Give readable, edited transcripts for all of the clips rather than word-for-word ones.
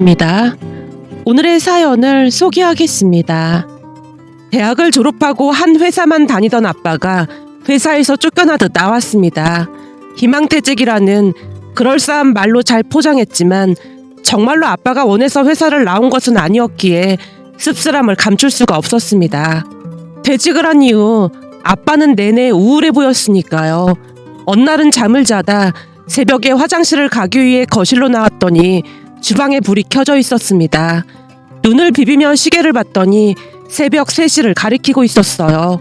입니다. 오늘의 사연을 소개하겠습니다. 대학을 졸업하고 한 회사만 다니던 아빠가 회사에서 쫓겨나듯 나왔습니다. 희망퇴직이라는 그럴싸한 말로 잘 포장했지만 정말로 아빠가 원해서 회사를 나온 것은 아니었기에 씁쓸함을 감출 수가 없었습니다. 퇴직을 한 이후 아빠는 내내 우울해 보였으니까요. 어느 날은 잠을 자다 새벽에 화장실을 가기 위해 거실로 나왔더니 주방에 불이 켜져 있었습니다. 눈을 비비며 시계를 봤더니 새벽 3시를 가리키고 있었어요.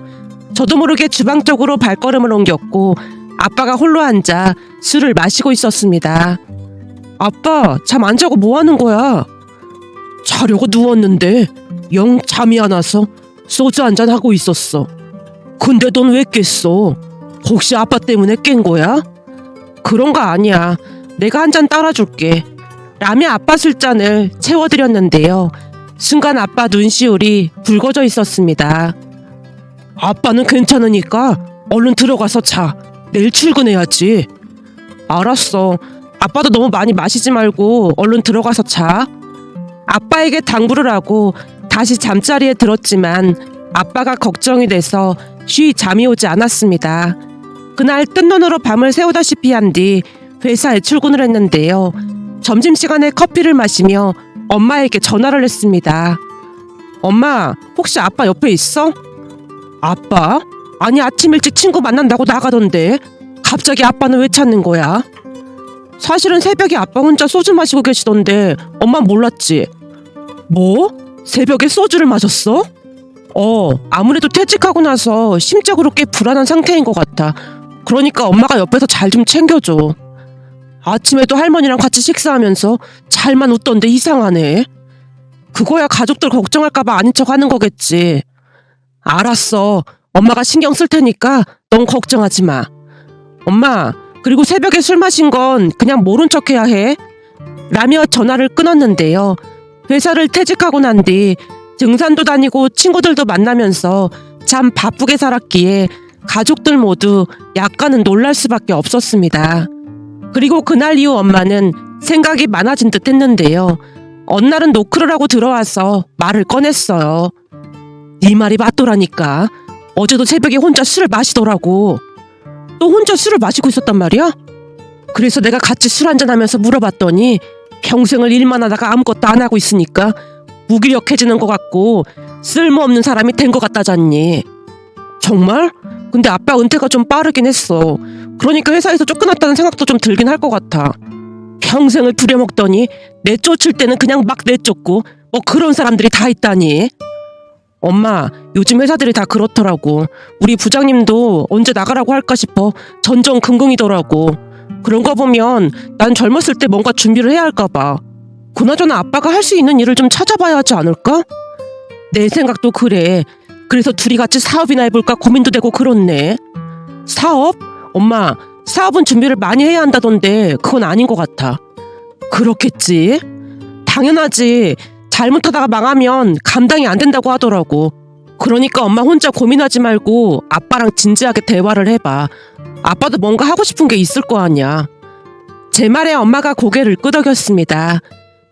저도 모르게 주방 쪽으로 발걸음을 옮겼고 아빠가 홀로 앉아 술을 마시고 있었습니다. 아빠, 잠 안 자고 뭐 하는 거야? 자려고 누웠는데 영 잠이 안 와서 소주 한잔 하고 있었어. 근데 넌 왜 깼어? 혹시 아빠 때문에 깬 거야? 그런 거 아니야. 내가 한 잔 따라줄게. 라며 아빠 술잔을 채워드렸는데요. 순간 아빠 눈시울이 붉어져 있었습니다. 아빠는 괜찮으니까 얼른 들어가서 자. 내일 출근해야지. 알았어. 아빠도 너무 많이 마시지 말고 얼른 들어가서 자. 아빠에게 당부를 하고 다시 잠자리에 들었지만 아빠가 걱정이 돼서 쉬이 잠이 오지 않았습니다. 그날 뜬 눈으로 밤을 새우다시피 한 뒤 회사에 출근을 했는데요. 점심시간에 커피를 마시며 엄마에게 전화를 했습니다. 엄마, 혹시 아빠 옆에 있어? 아빠? 아니, 아침 일찍 친구 만난다고 나가던데 갑자기 아빠는 왜 찾는 거야? 사실은 새벽에 아빠 혼자 소주 마시고 계시던데 엄마 몰랐지? 뭐? 새벽에 소주를 마셨어? 아무래도 퇴직하고 나서 심적으로 꽤 불안한 상태인 것 같아. 그러니까 엄마가 옆에서 잘 좀 챙겨줘. 아침에도 할머니랑 같이 식사하면서 잘만 웃던데 이상하네. 그거야 가족들 걱정할까봐 아닌 척 하는 거겠지. 알았어. 엄마가 신경 쓸 테니까 넌 걱정하지 마. 엄마, 그리고 새벽에 술 마신 건 그냥 모른 척 해야 해. 라며 전화를 끊었는데요. 회사를 퇴직하고 난 뒤 등산도 다니고 친구들도 만나면서 참 바쁘게 살았기에 가족들 모두 약간은 놀랄 수밖에 없었습니다. 그리고 그날 이후 엄마는 생각이 많아진 듯 했는데요. 어느 날은 노크를 하고 들어와서 말을 꺼냈어요. 네 말이 맞더라니까. 어제도 새벽에 혼자 술을 마시더라고. 또 혼자 술을 마시고 있었단 말이야? 그래서 내가 같이 술 한잔하면서 물어봤더니 평생을 일만 하다가 아무것도 안 하고 있으니까 무기력해지는 것 같고 쓸모없는 사람이 된 것 같다잖니. 정말? 근데 아빠 은퇴가 좀 빠르긴 했어. 그러니까 회사에서 쫓겨났다는 생각도 좀 들긴 할 것 같아. 평생을 부려먹더니 내쫓을 때는 그냥 막 내쫓고 뭐 그런 사람들이 다 있다니. 엄마, 요즘 회사들이 다 그렇더라고. 우리 부장님도 언제 나가라고 할까 싶어 전전긍긍이더라고. 그런 거 보면 난 젊었을 때 뭔가 준비를 해야 할까 봐. 그나저나 아빠가 할 수 있는 일을 좀 찾아봐야 하지 않을까? 내 생각도 그래. 그래서 둘이 같이 사업이나 해볼까 고민도 되고 그렇네. 사업? 엄마, 사업은 준비를 많이 해야 한다던데 그건 아닌 것 같아. 그렇겠지? 당연하지. 잘못하다가 망하면 감당이 안 된다고 하더라고. 그러니까 엄마 혼자 고민하지 말고 아빠랑 진지하게 대화를 해봐. 아빠도 뭔가 하고 싶은 게 있을 거 아니야. 제 말에 엄마가 고개를 끄덕였습니다.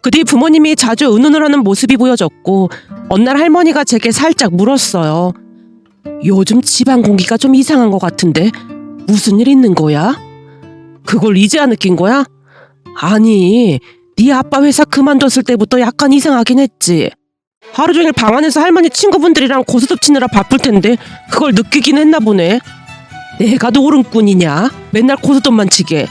그 뒤 부모님이 자주 의논을 하는 모습이 보여졌고 어느 날 할머니가 제게 살짝 물었어요. 요즘 집안 공기가 좀 이상한 것 같은데 무슨 일 있는 거야? 그걸 이제야 느낀 거야? 아니, 네 아빠 회사 그만뒀을 때부터 약간 이상하긴 했지. 하루 종일 방 안에서 할머니 친구분들이랑 고스톱 치느라 바쁠 텐데 그걸 느끼긴 했나 보네. 내가 노름꾼이냐? 맨날 고스톱만 치게.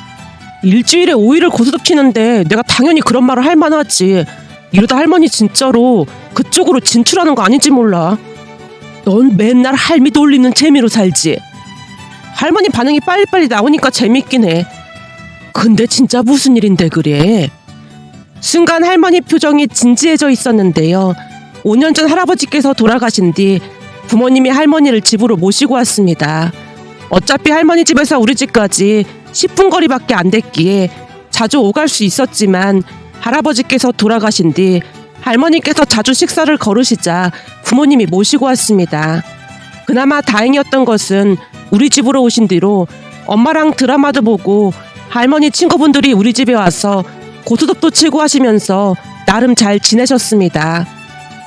일주일에 5일을 고스톱 치는데 내가 당연히 그런 말을 할 만하지. 이러다 할머니 진짜로 그쪽으로 진출하는 거 아닌지 몰라. 넌 맨날 할미 돌리는 재미로 살지. 할머니 반응이 빨리빨리 나오니까 재밌긴 해. 근데 진짜 무슨 일인데 그래? 순간 할머니 표정이 진지해져 있었는데요. 5년 전 할아버지께서 돌아가신 뒤 부모님이 할머니를 집으로 모시고 왔습니다. 어차피 할머니 집에서 우리 집까지 10분 거리밖에 안 됐기에 자주 오갈 수 있었지만 할아버지께서 돌아가신 뒤 할머니께서 자주 식사를 거르시자 부모님이 모시고 왔습니다. 그나마 다행이었던 것은 우리 집으로 오신 뒤로 엄마랑 드라마도 보고 할머니 친구분들이 우리 집에 와서 고스톱도 치고 하시면서 나름 잘 지내셨습니다.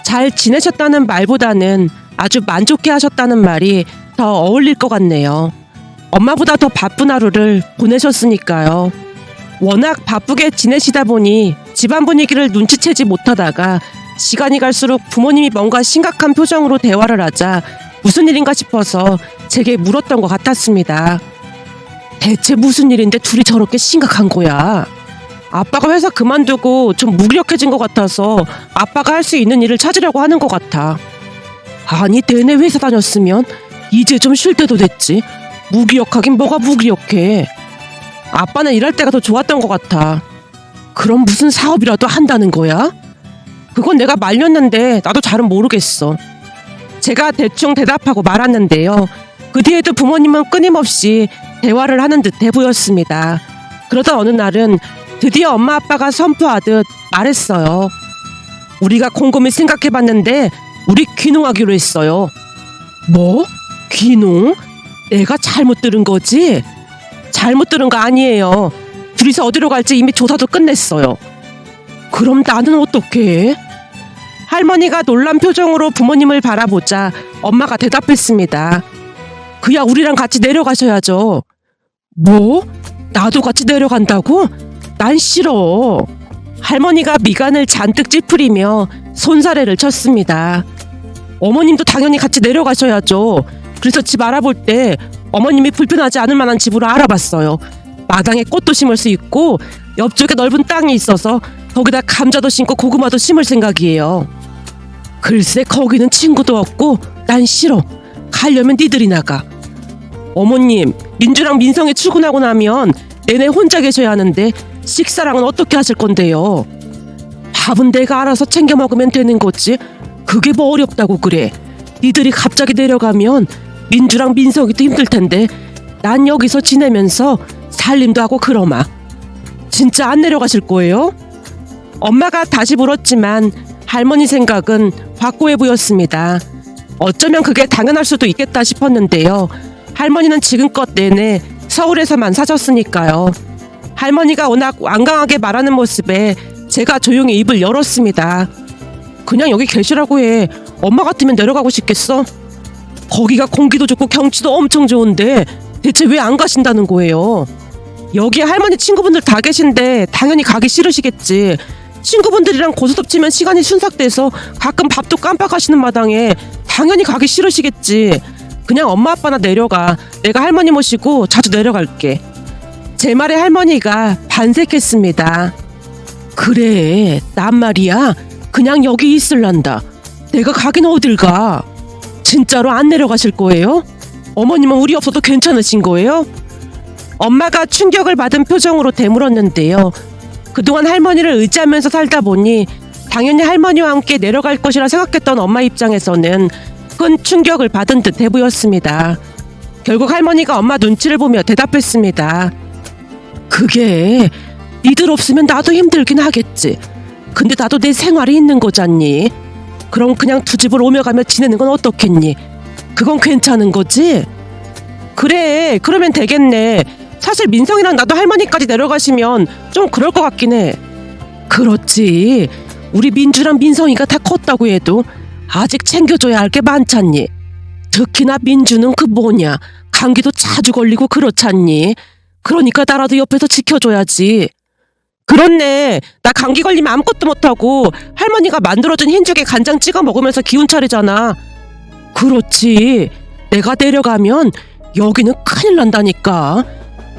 잘 지내셨다는 말보다는 아주 만족해 하셨다는 말이 더 어울릴 것 같네요. 엄마보다 더 바쁜 하루를 보내셨으니까요. 워낙 바쁘게 지내시다 보니 집안 분위기를 눈치채지 못하다가 시간이 갈수록 부모님이 뭔가 심각한 표정으로 대화를 하자 무슨 일인가 싶어서 제게 물었던 것 같았습니다. 대체 무슨 일인데 둘이 저렇게 심각한 거야? 아빠가 회사 그만두고 좀 무기력해진 것 같아서 아빠가 할 수 있는 일을 찾으려고 하는 것 같아. 아니 내내 회사 다녔으면 이제 좀 쉴 때도 됐지. 무기력하긴 뭐가 무기력해. 아빠는 일할 때가 더 좋았던 것 같아. 그럼 무슨 사업이라도 한다는 거야? 그건 내가 말렸는데 나도 잘은 모르겠어. 제가 대충 대답하고 말았는데요. 그 뒤에도 부모님은 끊임없이 대화를 하는 듯해 보였습니다. 그러다 어느 날은 드디어 엄마 아빠가 선포하듯 말했어요. 우리가 곰곰이 생각해봤는데 우리 귀농하기로 했어요. 뭐? 귀농? 내가 잘못 들은 거지? 잘못 들은 거 아니에요. 둘이서 어디로 갈지 이미 조사도 끝냈어요. 그럼 나는 어떡해? 할머니가 놀란 표정으로 부모님을 바라보자 엄마가 대답했습니다. 그야 우리랑 같이 내려가셔야죠. 뭐? 나도 같이 내려간다고? 난 싫어. 할머니가 미간을 잔뜩 찌푸리며 손사래를 쳤습니다. 어머님도 당연히 같이 내려가셔야죠. 그래서 집 알아볼 때 어머님이 불편하지 않을 만한 집으로 알아봤어요. 마당에 꽃도 심을 수 있고 옆쪽에 넓은 땅이 있어서 거기다 감자도 심고 고구마도 심을 생각이에요. 글쎄 거기는 친구도 없고 난 싫어. 가려면 니들이 나가. 어머님, 민주랑 민성이 출근하고 나면 내내 혼자 계셔야 하는데 식사랑은 어떻게 하실 건데요? 밥은 내가 알아서 챙겨 먹으면 되는 거지. 그게 뭐 어렵다고 그래. 니들이 갑자기 내려가면 민주랑 민석이도 힘들 텐데 난 여기서 지내면서 살림도 하고 그러마. 진짜 안 내려가실 거예요? 엄마가 다시 물었지만 할머니 생각은 확고해 보였습니다. 어쩌면 그게 당연할 수도 있겠다 싶었는데요. 할머니는 지금껏 내내 서울에서만 사셨으니까요. 할머니가 워낙 완강하게 말하는 모습에 제가 조용히 입을 열었습니다. 그냥 여기 계시라고 해. 엄마 같으면 내려가고 싶겠어? 거기가 공기도 좋고 경치도 엄청 좋은데 대체 왜 안 가신다는 거예요? 여기 할머니 친구분들 다 계신데 당연히 가기 싫으시겠지. 친구분들이랑 고스톱 치면 시간이 순삭돼서 가끔 밥도 깜빡하시는 마당에 당연히 가기 싫으시겠지. 그냥 엄마 아빠나 내려가. 내가 할머니 모시고 자주 내려갈게. 제 말에 할머니가 반색했습니다. 그래, 난 말이야 그냥 여기 있을란다. 내가 가긴 어딜 가. 진짜로 안 내려가실 거예요? 어머님은 우리 없어도 괜찮으신 거예요? 엄마가 충격을 받은 표정으로 되물었는데요. 그동안 할머니를 의지하면서 살다 보니 당연히 할머니와 함께 내려갈 것이라 생각했던 엄마 입장에서는 큰 충격을 받은 듯해 보였습니다. 결국 할머니가 엄마 눈치를 보며 대답했습니다. 그게 니들 없으면 나도 힘들긴 하겠지. 근데 나도 내 생활이 있는 거잖니. 그럼 그냥 두 집을 오며 가며 지내는 건 어떻겠니? 그건 괜찮은 거지? 그래, 그러면 되겠네. 사실 민성이랑 나도 할머니까지 내려가시면 좀 그럴 것 같긴 해. 그렇지. 우리 민주랑 민성이가 다 컸다고 해도 아직 챙겨줘야 할 게 많잖니. 특히나 민주는 그 뭐냐, 감기도 자주 걸리고 그렇잖니. 그러니까 나라도 옆에서 지켜줘야지. 그렇네. 나 감기 걸리면 아무것도 못하고 할머니가 만들어준 흰죽에 간장 찍어 먹으면서 기운 차리잖아. 그렇지. 내가 내려가면 여기는 큰일 난다니까.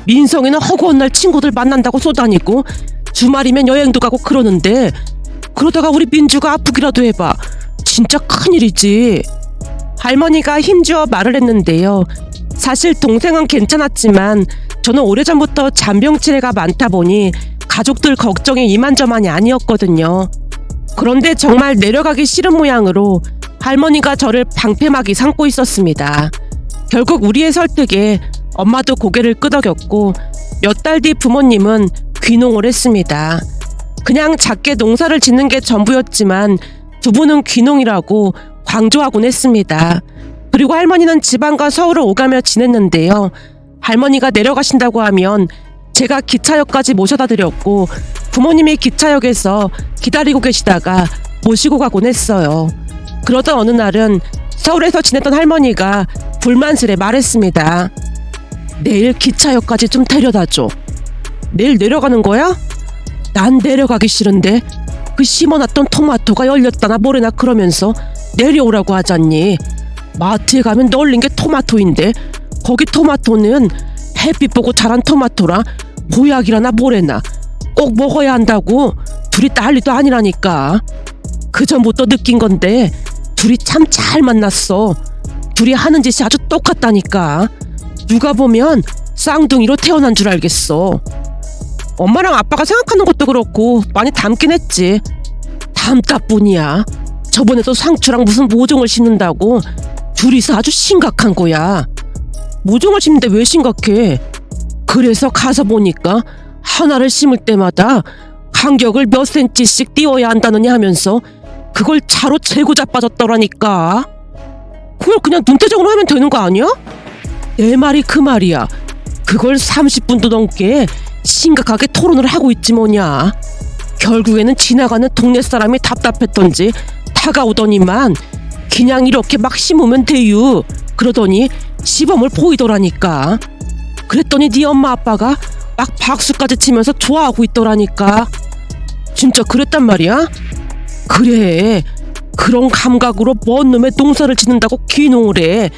민성이는 허구한 날 친구들 만난다고 쏘다니고 주말이면 여행도 가고 그러는데 그러다가 우리 민주가 아프기라도 해봐. 진짜 큰일이지. 할머니가 힘주어 말을 했는데요. 사실 동생은 괜찮았지만 저는 오래전부터 잔병치레가 많다 보니 가족들 걱정이 이만저만이 아니었거든요. 그런데 정말 내려가기 싫은 모양으로 할머니가 저를 방패막이 삼고 있었습니다. 결국 우리의 설득에 엄마도 고개를 끄덕였고 몇 달 뒤 부모님은 귀농을 했습니다. 그냥 작게 농사를 짓는 게 전부였지만 두 분은 귀농이라고 광조하곤 했습니다. 그리고 할머니는 지방과 서울을 오가며 지냈는데요. 할머니가 내려가신다고 하면 제가 기차역까지 모셔다 드렸고 부모님이 기차역에서 기다리고 계시다가 모시고 가곤 했어요. 그러던 어느 날은 서울에서 지냈던 할머니가 불만스레 말했습니다. 내일 기차역까지 좀 데려다줘. 내일 내려가는 거야? 난 내려가기 싫은데 그 심어놨던 토마토가 열렸다나 뭐래나 그러면서 내려오라고 하잖니. 마트에 가면 널린 게 토마토인데 거기 토마토는 햇빛 보고 자란 토마토라 보약이라나 뭐래나 꼭 먹어야 한다고. 둘이 난리도 아니라니까. 그 전부터 느낀 건데 둘이 참 잘 만났어. 둘이 하는 짓이 아주 똑같다니까. 누가 보면 쌍둥이로 태어난 줄 알겠어. 엄마랑 아빠가 생각하는 것도 그렇고 많이 닮긴 했지. 닮다 뿐이야. 저번에도 상추랑 무슨 모종을 심는다고 둘이서 아주 심각한 거야. 모종을 심는데 왜 심각해? 그래서 가서 보니까 하나를 심을 때마다 간격을 몇 센치씩 띄워야 한다느니 하면서 그걸 차로 재고 자빠졌더라니까. 그걸 그냥 눈대중으로 하면 되는 거 아니야? 내 말이 그 말이야. 그걸 30분도 넘게 심각하게 토론을 하고 있지 뭐냐. 결국에는 지나가는 동네 사람이 답답했던지 다가오더니만 그냥 이렇게 막 심으면 돼유 그러더니 시범을 보이더라니까. 그랬더니 네 엄마 아빠가 막 박수까지 치면서 좋아하고 있더라니까. 진짜 그랬단 말이야? 그래, 그런 감각으로 뭔 놈의 농사를 짓는다고 귀농을 해.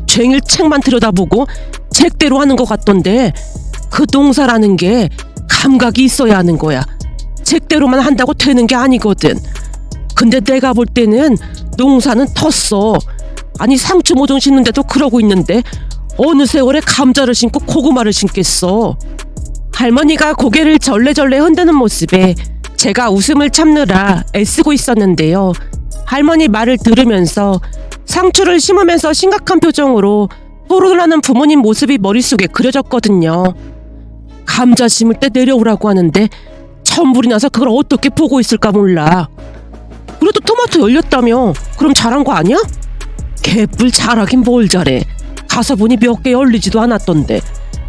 쟁일 책만 들여다보고 책대로 하는 것 같던데 그 농사라는 게 감각이 있어야 하는 거야. 책대로만 한다고 되는 게 아니거든. 근데 내가 볼 때는 농사는 텄어. 아니 상추 모종 심는데도 그러고 있는데 어느 세월에 감자를 심고 고구마를 심겠어. 할머니가 고개를 절레절레 흔드는 모습에 제가 웃음을 참느라 애쓰고 있었는데요. 할머니 말을 들으면서 상추를 심으면서 심각한 표정으로 토론을 하는 부모님 모습이 머릿속에 그려졌거든요. 감자 심을 때 내려오라고 하는데 천불이 나서 그걸 어떻게 보고 있을까 몰라. 그래도 토마토 열렸다며. 그럼 잘한 거 아니야? 개뿔 잘하긴 뭘 잘해. 가서 보니 몇 개 열리지도 않았던데.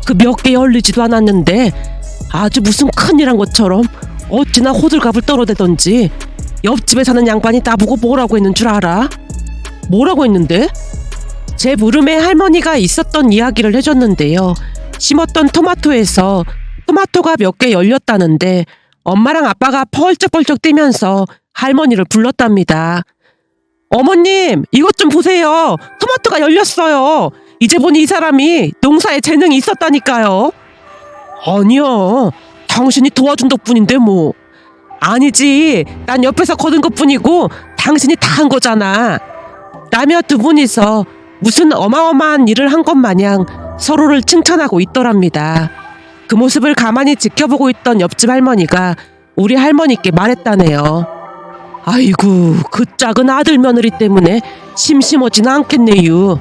그 몇 개 열리지도 않았는데 아주 무슨 큰일 한 것처럼 어찌나 호들갑을 떨어대던지 옆집에 사는 양반이 나보고 뭐라고 했는 줄 알아? 뭐라고 했는데? 제 물음에 할머니가 있었던 이야기를 해줬는데요. 심었던 토마토에서 토마토가 몇 개 열렸다는데 엄마랑 아빠가 펄쩍펄쩍 뛰면서 할머니를 불렀답니다. 어머님, 이것 좀 보세요. 토마토가 열렸어요. 이제 보니 이 사람이 농사에 재능이 있었다니까요. 아니야, 당신이 도와준 덕분인데 뭐. 아니지, 난 옆에서 거둔 것뿐이고 당신이 다 한 거잖아. 라며 두 분이서 무슨 어마어마한 일을 한 것 마냥 서로를 칭찬하고 있더랍니다. 그 모습을 가만히 지켜보고 있던 옆집 할머니가 우리 할머니께 말했다네요. 아이고, 그 작은 아들 며느리 때문에 심심하지는 않겠네요.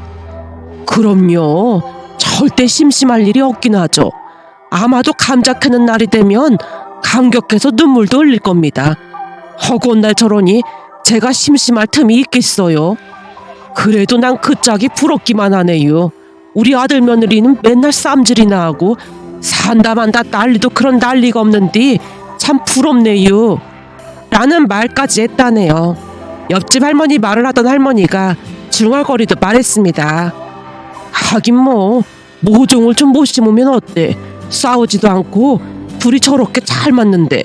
그럼요, 절대 심심할 일이 없긴 하죠. 아마도 감자 캐는 날이 되면 감격해서 눈물도 흘릴 겁니다. 허구한 날 저러니 제가 심심할 틈이 있겠어요. 그래도 난 그 짝이 부럽기만 하네요. 우리 아들 며느리는 맨날 쌈질이나 하고 산다 만다 난리도 그런 난리가 없는데 참 부럽네요. 라는 말까지 했다네요. 옆집 할머니 말을 하던 할머니가 중얼거리듯 말했습니다. 하긴 뭐 모종을 좀 못 심으면 어때? 싸우지도 않고 둘이 저렇게 잘 맞는데.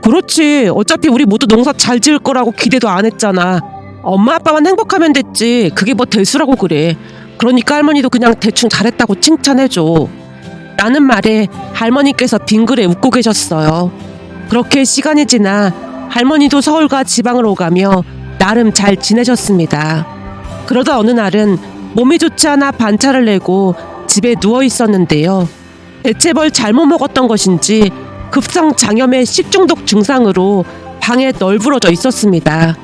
그렇지, 어차피 우리 모두 농사 잘 지을 거라고 기대도 안 했잖아. 엄마 아빠만 행복하면 됐지. 그게 뭐 대수라고 그래. 그러니까 할머니도 그냥 대충 잘했다고 칭찬해줘. 라는 말에 할머니께서 빙그레 웃고 계셨어요. 그렇게 시간이 지나 할머니도 서울과 지방을 오가며 나름 잘 지내셨습니다. 그러다 어느 날은 몸이 좋지 않아 반차를 내고 집에 누워 있었는데요. 대체 뭘 잘못 먹었던 것인지 급성 장염의 식중독 증상으로 방에 널브러져 있었습니다.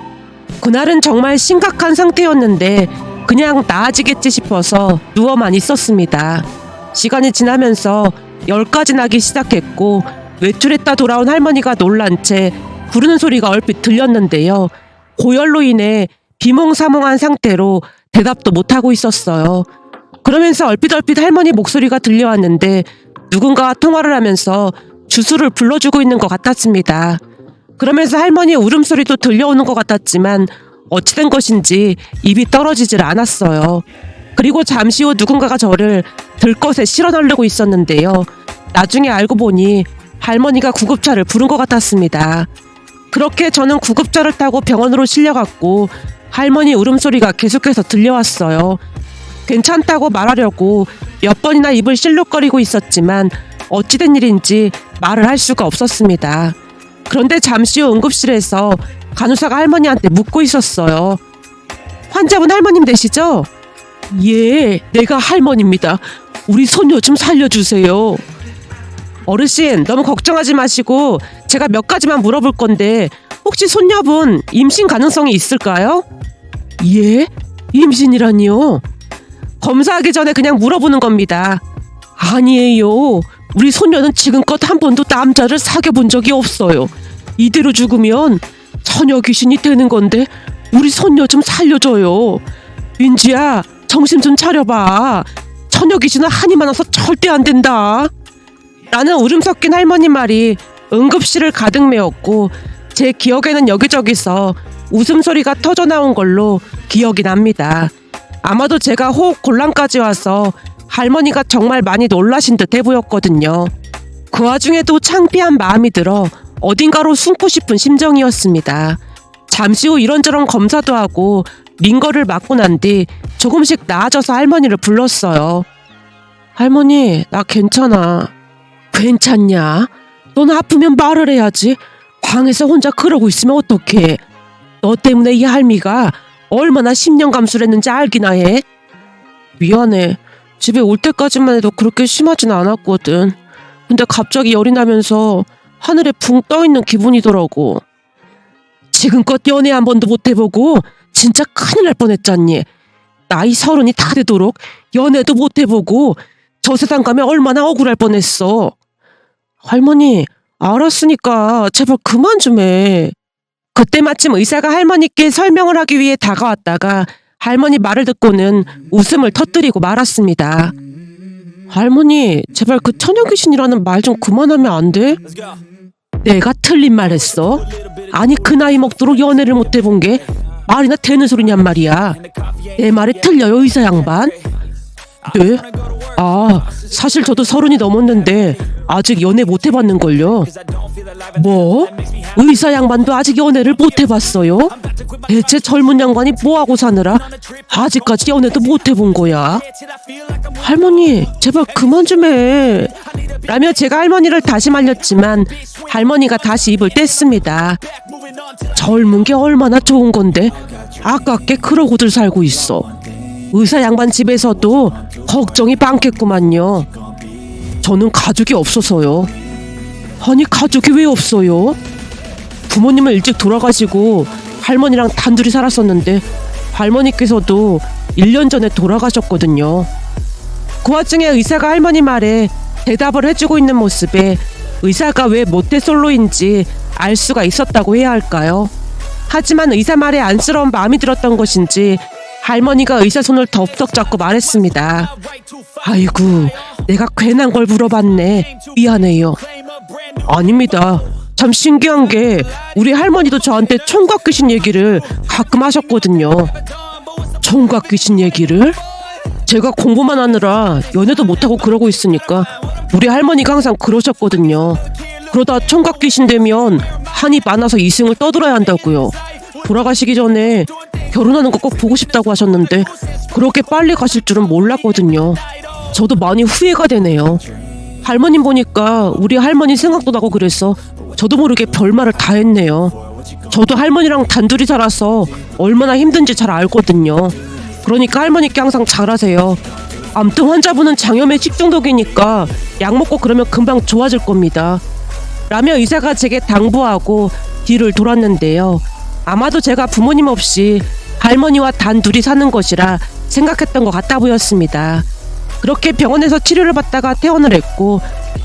그날은 정말 심각한 상태였는데 그냥 나아지겠지 싶어서 누워만 있었습니다. 시간이 지나면서 열까지 나기 시작했고 외출했다 돌아온 할머니가 놀란 채 부르는 소리가 얼핏 들렸는데요. 고열로 인해 비몽사몽한 상태로 대답도 못하고 있었어요. 그러면서 얼핏 할머니 목소리가 들려왔는데 누군가와 통화를 하면서 주소를 불러주고 있는 것 같았습니다. 그러면서 할머니의 울음소리도 들려오는 것 같았지만 어찌된 것인지 입이 떨어지질 않았어요. 그리고 잠시 후 누군가가 저를 들것에 실어 나르고 있었는데요. 나중에 알고 보니 할머니가 구급차를 부른 것 같았습니다. 그렇게 저는 구급차를 타고 병원으로 실려갔고 할머니 울음소리가 계속해서 들려왔어요. 괜찮다고 말하려고 몇 번이나 입을 실룩거리고 있었지만 어찌된 일인지 말을 할 수가 없었습니다. 그런데 잠시 후 응급실에서 간호사가 할머니한테 묻고 있었어요. 환자분 할머님 되시죠? 예, 내가 할머니입니다. 우리 손녀 좀 살려주세요. 어르신, 너무 걱정하지 마시고 제가 몇 가지만 물어볼 건데 혹시 손녀분 임신 가능성이 있을까요? 예? 임신이라니요? 검사하기 전에 그냥 물어보는 겁니다. 아니에요. 우리 손녀는 지금껏 한 번도 남자를 사귀어본 적이 없어요. 이대로 죽으면 처녀 귀신이 되는 건데 우리 손녀 좀 살려줘요. 민지야, 정신 좀 차려봐. 처녀 귀신은 한이 많아서 절대 안 된다. 라는 울음 섞인 할머니 말이 응급실을 가득 메웠고 제 기억에는 여기저기서 웃음소리가 터져나온 걸로 기억이 납니다. 아마도 제가 호흡 곤란까지 와서 할머니가 정말 많이 놀라신 듯해 보였거든요. 그 와중에도 창피한 마음이 들어 어딘가로 숨고 싶은 심정이었습니다. 잠시 후 이런저런 검사도 하고 링거를 맞고 난 뒤 조금씩 나아져서 할머니를 불렀어요. 할머니, 나 괜찮아. 괜찮냐? 넌 아프면 말을 해야지. 방에서 혼자 그러고 있으면 어떡해. 너 때문에 이 할미가 얼마나 10년 감수를 했는지 알기나 해. 미안해. 집에 올 때까지만 해도 그렇게 심하진 않았거든. 근데 갑자기 열이 나면서 하늘에 붕 떠있는 기분이더라고. 지금껏 연애 한 번도 못 해보고 진짜 큰일 날 뻔했잖니. 나이 30이 다 되도록 연애도 못 해보고 저 세상 가면 얼마나 억울할 뻔했어. 할머니, 알았으니까 제발 그만 좀 해. 그때 마침 의사가 할머니께 설명을 하기 위해 다가왔다가 할머니 말을 듣고는 웃음을 터뜨리고 말았습니다. 할머니, 제발 그 처녀귀신이라는 말 좀 그만하면 안 돼? 내가 틀린 말 했어? 아니, 그 나이 먹도록 연애를 못 해본 게 말이나 되는 소리냔 말이야. 내 말이 틀려요, 의사 양반? 네? 아, 사실 저도 30이 넘었는데 아직 연애 못 해봤는걸요. 뭐? 의사 양반도 아직 연애를 못 해봤어요? 대체 젊은 양반이 뭐하고 사느라 아직까지 연애도 못 해본 거야? 할머니, 제발 그만 좀 해. 라며 제가 할머니를 다시 말렸지만 할머니가 다시 입을 뗐습니다. 젊은 게 얼마나 좋은 건데 아깝게 그러고들 살고 있어. 의사 양반 집에서도 걱정이 많겠구만요. 저는 가족이 없어서요. 아니, 가족이 왜 없어요? 부모님은 일찍 돌아가시고 할머니랑 단둘이 살았었는데 할머니께서도 1년 전에 돌아가셨거든요. 그 와중에 의사가 할머니 말에 대답을 해주고 있는 모습에 의사가 왜 모태솔로인지 알 수가 있었다고 해야 할까요? 하지만 의사 말에 안쓰러운 마음이 들었던 것인지 할머니가 의사 손을 덥석 잡고 말했습니다. 아이고, 내가 괜한 걸 물어봤네. 미안해요. 아닙니다. 참 신기한 게 우리 할머니도 저한테 총각 귀신 얘기를 가끔 하셨거든요. 총각 귀신 얘기를? 제가 공부만 하느라 연애도 못하고 그러고 있으니까 우리 할머니가 항상 그러셨거든요. 그러다 총각 귀신 되면 한이 많아서 이승을 떠들어야 한다고요. 돌아가시기 전에 결혼하는 거 꼭 보고 싶다고 하셨는데 그렇게 빨리 가실 줄은 몰랐거든요. 저도 많이 후회가 되네요. 할머님 보니까 우리 할머니 생각도 나고 그래서 저도 모르게 별말을 다 했네요. 저도 할머니랑 단둘이 살아서 얼마나 힘든지 잘 알거든요. 그러니까 할머니께 항상 잘하세요. 암튼 환자분은 장염의 식중독이니까 약 먹고 그러면 금방 좋아질 겁니다. 라며 의사가 제게 당부하고 뒤를 돌았는데요. 아마도 제가 부모님 없이 할머니와 단둘이 사는 것이라 생각했던 것 같아 보였습니다. 그렇게 병원에서 치료를 받다가 퇴원을 했고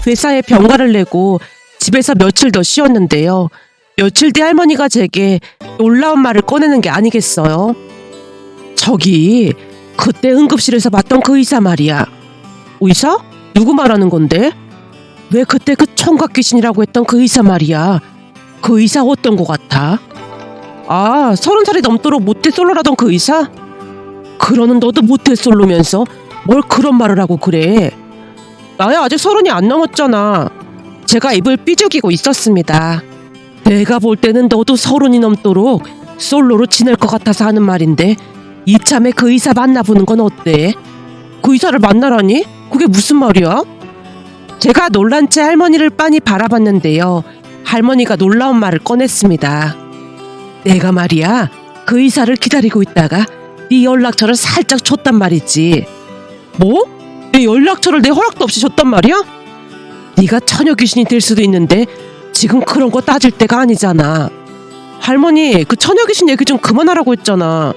회사에 병가를 내고 집에서 며칠 더 쉬었는데요. 며칠 뒤 할머니가 제게 놀라운 말을 꺼내는 게 아니겠어요? 저기, 그때 응급실에서 봤던 그 의사 말이야. 의사? 누구 말하는 건데? 왜 그때 그 총각 귀신이라고 했던 그 의사 말이야. 그 의사 어떤 거 같아? 아, 30살이 넘도록 모태솔로라던 그 의사? 그러는 너도 모태솔로면서 뭘 그런 말을 하고 그래. 나야 아직 30이 안 넘었잖아. 제가 입을 삐죽이고 있었습니다. 내가 볼 때는 너도 30이 넘도록 솔로로 지낼 것 같아서 하는 말인데 이참에 그 의사 만나보는 건 어때? 그 의사를 만나라니? 그게 무슨 말이야? 제가 놀란 채 할머니를 빤히 바라봤는데요. 할머니가 놀라운 말을 꺼냈습니다. 내가 말이야, 그 의사를 기다리고 있다가 네 연락처를 살짝 줬단 말이지. 뭐? 내 연락처를 내 허락도 없이 줬단 말이야? 네가 처녀 귀신이 될 수도 있는데 지금 그런 거 따질 때가 아니잖아. 할머니, 그 처녀 귀신 얘기 좀 그만하라고 했잖아.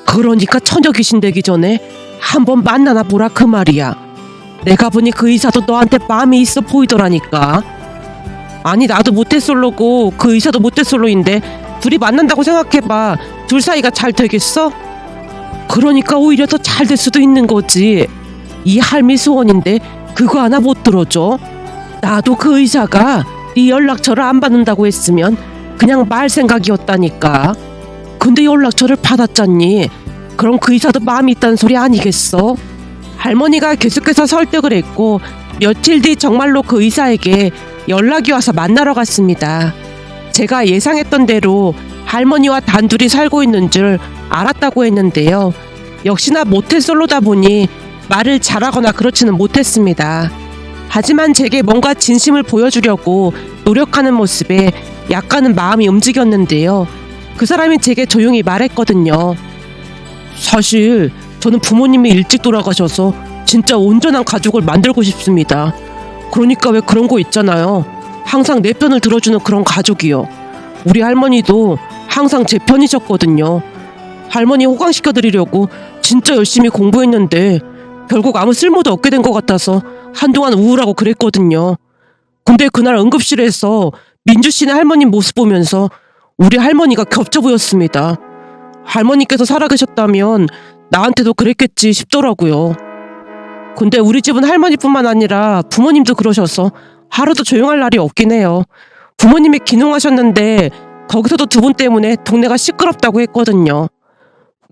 그러니까 처녀 귀신 되기 전에 한번 만나나 보라 그 말이야. 내가 보니 그 의사도 너한테 마음이 있어 보이더라니까. 아니, 나도 모태솔로고 그 의사도 모태솔로인데 둘이 만난다고 생각해봐. 둘 사이가 잘 되겠어? 그러니까 오히려 더 잘 될 수도 있는 거지. 이 할미 소원인데 그거 하나 못 들어줘? 나도 그 의사가 네 연락처를 안 받는다고 했으면 그냥 말 생각이었다니까. 근데 연락처를 받았잖니. 그럼 그 의사도 마음이 있다는 소리 아니겠어? 할머니가 계속해서 설득을 했고 며칠 뒤 정말로 그 의사에게 연락이 와서 만나러 갔습니다. 제가 예상했던 대로 할머니와 단둘이 살고 있는 줄 알았다고 했는데요. 역시나 모태솔로다 보니 말을 잘하거나 그렇지는 못했습니다. 하지만 제게 뭔가 진심을 보여주려고 노력하는 모습에 약간은 마음이 움직였는데요. 그 사람이 제게 조용히 말했거든요. 사실 저는 부모님이 일찍 돌아가셔서 진짜 온전한 가족을 만들고 싶습니다. 그러니까 왜 그런 거 있잖아요. 항상 내 편을 들어주는 그런 가족이요. 우리 할머니도 항상 제 편이셨거든요. 할머니 호강시켜드리려고 진짜 열심히 공부했는데 결국 아무 쓸모도 없게 된 것 같아서 한동안 우울하고 그랬거든요. 근데 그날 응급실에서 민주 씨네 할머니 모습 보면서 우리 할머니가 겹쳐 보였습니다. 할머니께서 살아계셨다면 나한테도 그랬겠지 싶더라고요. 근데 우리 집은 할머니뿐만 아니라 부모님도 그러셔서 하루도 조용할 날이 없긴 해요. 부모님이 귀농하셨는데 거기서도 두 분 때문에 동네가 시끄럽다고 했거든요.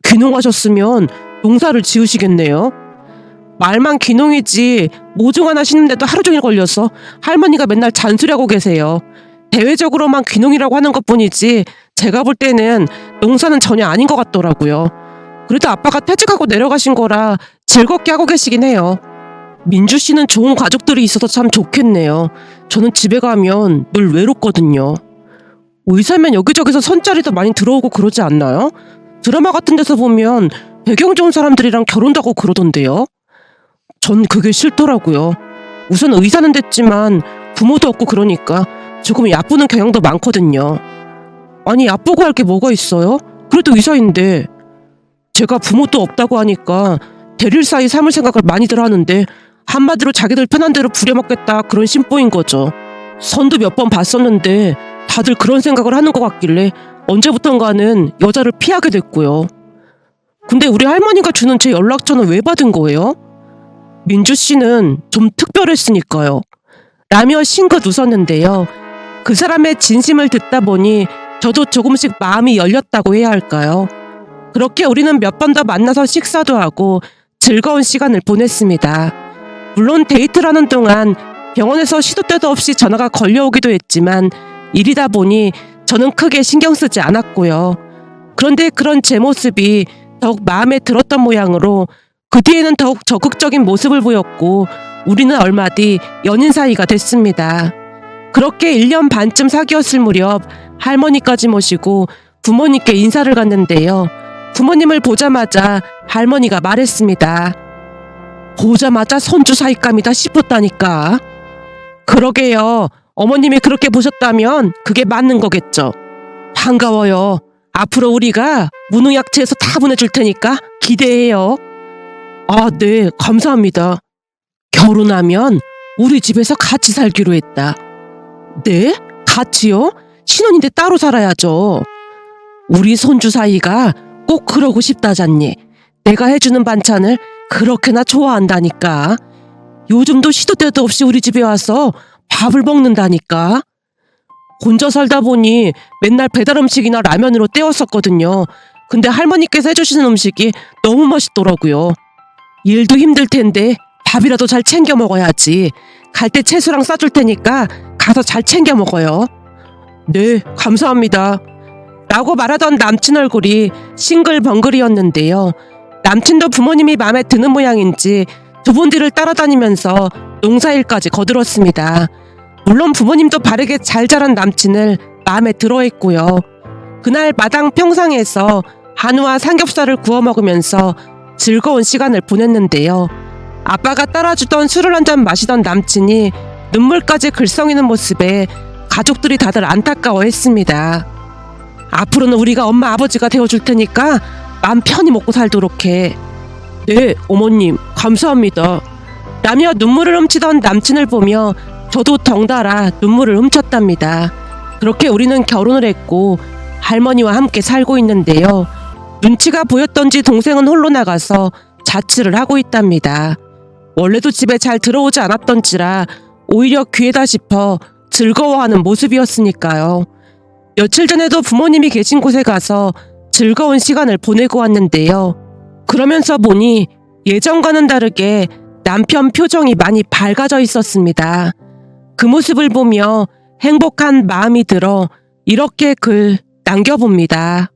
귀농하셨으면 농사를 지으시겠네요. 말만 귀농이지 모종 하나 심는데도 하루 종일 걸려서 할머니가 맨날 잔소리하고 계세요. 대외적으로만 귀농이라고 하는 것뿐이지 제가 볼 때는 농사는 전혀 아닌 것 같더라고요. 그래도 아빠가 퇴직하고 내려가신 거라 즐겁게 하고 계시긴 해요. 민주 씨는 좋은 가족들이 있어서 참 좋겠네요. 저는 집에 가면 늘 외롭거든요. 의사면 여기저기서 선자리도 많이 들어오고 그러지 않나요? 드라마 같은 데서 보면 배경 좋은 사람들이랑 결혼도 하고 그러던데요. 전 그게 싫더라고요. 우선 의사는 됐지만 부모도 없고 그러니까 조금 얕보는 경향도 많거든요. 아니, 얕보고 할 게 뭐가 있어요? 그래도 의사인데. 제가 부모도 없다고 하니까 대릴 사이 삼을 생각을 많이들 하는데 한마디로 자기들 편한 대로 부려먹겠다 그런 심보인 거죠. 선도 몇 번 봤었는데 다들 그런 생각을 하는 것 같길래 언제부턴가는 여자를 피하게 됐고요. 근데 우리 할머니가 주는 제 연락처는 왜 받은 거예요? 민주 씨는 좀 특별했으니까요. 라며 싱긋 웃었는데요. 그 사람의 진심을 듣다 보니 저도 조금씩 마음이 열렸다고 해야 할까요? 그렇게 우리는 몇 번 더 만나서 식사도 하고 즐거운 시간을 보냈습니다. 물론 데이트를 하는 동안 병원에서 시도 때도 없이 전화가 걸려오기도 했지만 일이다 보니 저는 크게 신경 쓰지 않았고요. 그런데 그런 제 모습이 더욱 마음에 들었던 모양으로 그 뒤에는 더욱 적극적인 모습을 보였고 우리는 얼마 뒤 연인 사이가 됐습니다. 그렇게 1년 반쯤 사귀었을 무렵 할머니까지 모시고 부모님께 인사를 갔는데요. 부모님을 보자마자 할머니가 말했습니다. 보자마자 손주 사이감이다 싶었다니까. 그러게요. 어머님이 그렇게 보셨다면 그게 맞는 거겠죠. 반가워요. 앞으로 우리가 무농약체에서 다 보내줄 테니까 기대해요. 아, 네, 감사합니다. 결혼하면 우리 집에서 같이 살기로 했다. 네? 같이요? 신혼인데 따로 살아야죠. 우리 손주 사이가 꼭 그러고 싶다잖니. 내가 해주는 반찬을 그렇게나 좋아한다니까. 요즘도 시도 때도 없이 우리 집에 와서 밥을 먹는다니까. 혼자 살다 보니 맨날 배달 음식이나 라면으로 때웠었거든요. 근데 할머니께서 해주시는 음식이 너무 맛있더라고요. 일도 힘들 텐데 밥이라도 잘 챙겨 먹어야지. 갈 때 채소랑 싸줄 테니까 가서 잘 챙겨 먹어요. 네, 감사합니다. 라고 말하던 남친 얼굴이 싱글벙글이었는데요. 남친도 부모님이 마음에 드는 모양인지 두 분 뒤를 따라다니면서 농사일까지 거들었습니다. 물론 부모님도 바르게 잘 자란 남친을 마음에 들어했고요. 그날 마당 평상에서 한우와 삼겹살을 구워 먹으면서 즐거운 시간을 보냈는데요. 아빠가 따라주던 술을 한 잔 마시던 남친이 눈물까지 글썽이는 모습에 가족들이 다들 안타까워했습니다. 앞으로는 우리가 엄마 아버지가 되어줄 테니까 마음 편히 먹고 살도록 해. 네, 어머님, 감사합니다. 라며 눈물을 훔치던 남친을 보며 저도 덩달아 눈물을 훔쳤답니다. 그렇게 우리는 결혼을 했고 할머니와 함께 살고 있는데요. 눈치가 보였던지 동생은 홀로 나가서 자취를 하고 있답니다. 원래도 집에 잘 들어오지 않았던지라 오히려 귀하다 싶어 즐거워하는 모습이었으니까요. 며칠 전에도 부모님이 계신 곳에 가서 즐거운 시간을 보내고 왔는데요. 그러면서 보니 예전과는 다르게 남편 표정이 많이 밝아져 있었습니다. 그 모습을 보며 행복한 마음이 들어 이렇게 글 남겨봅니다.